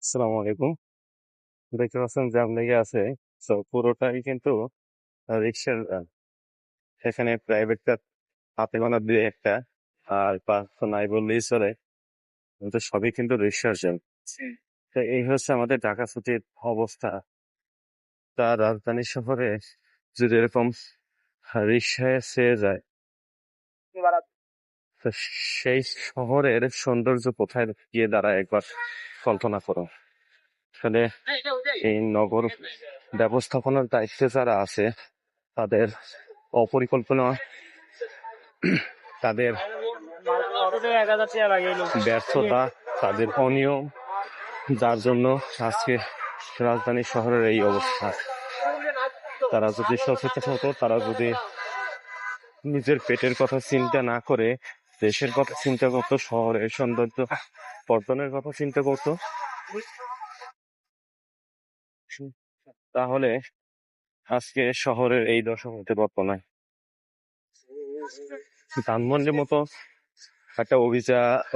আসসালামু আলাইকুম। দেখতে পাচ্ছেন জ্যাম লেগে আছে। পুরোটাই কিন্তু রিক্সার এখানে প্রাইভেট কার হাতে গোনা দুই একটা, আর পাঁচ তো নাই বললেই চলে। কিন্তু সবই কিন্তু রিক্সার জ্যাম। তো এই হচ্ছে আমাদের ঢাকা সিটির অবস্থা। তা রাজধানী শহরে যদি এরকম রিক্সায় চেয়ে যায়, তো সেই শহরের সৌন্দর্য কোথায় গিয়ে দাঁড়ায় একবার কল্পনা করো। আসলে এই নগর ব্যবস্থাপনার দায়িত্বে যারা আছে তাদের অপরিকল্পনা, তাদের ব্যর্থতা, তাদের অনিয়ম, যার জন্য আজকে রাজধানী শহরের এই অবস্থা। তারা যদি সচেতন হতো, তারা যদি নিজের পেটের কথা চিন্তা না করে দেশের কথা চিন্তা করতো, শহরের সৌন্দর্য বর্ধনের কথা চিন্তা করতো, তাহলে আজকে শহরের এই দশা হতে পারতো না। ধানমন্ডির মতো একটা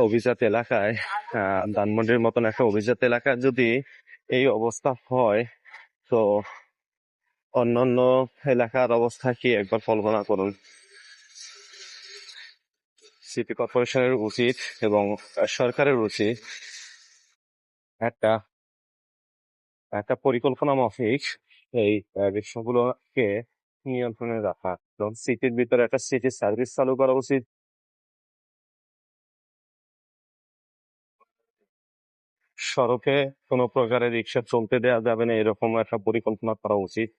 অভিজাত এলাকায়, ধানমন্ডির মতন একটা অভিজাত এলাকায় যদি এই অবস্থা হয়, তো অন্যান্য এলাকার অবস্থা কি একবার কল্পনা করুন। সিটি কর্পোরেশনের উচিত এবং সরকারের উচিত একটা একটা পরিকল্পনা মাফিক এই বিষয়গুলোকে নিয়ন্ত্রণে রাখা, এবং সিটির ভিতরে একটা সিটি সার্ভিস চালু করা উচিত। সড়কে কোনো প্রকারের রিক্সা চলতে দেওয়া যাবে না, এরকম একটা পরিকল্পনা করা উচিত,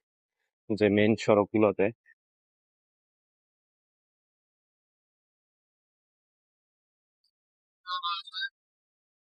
যে মেইন সড়কগুলোতে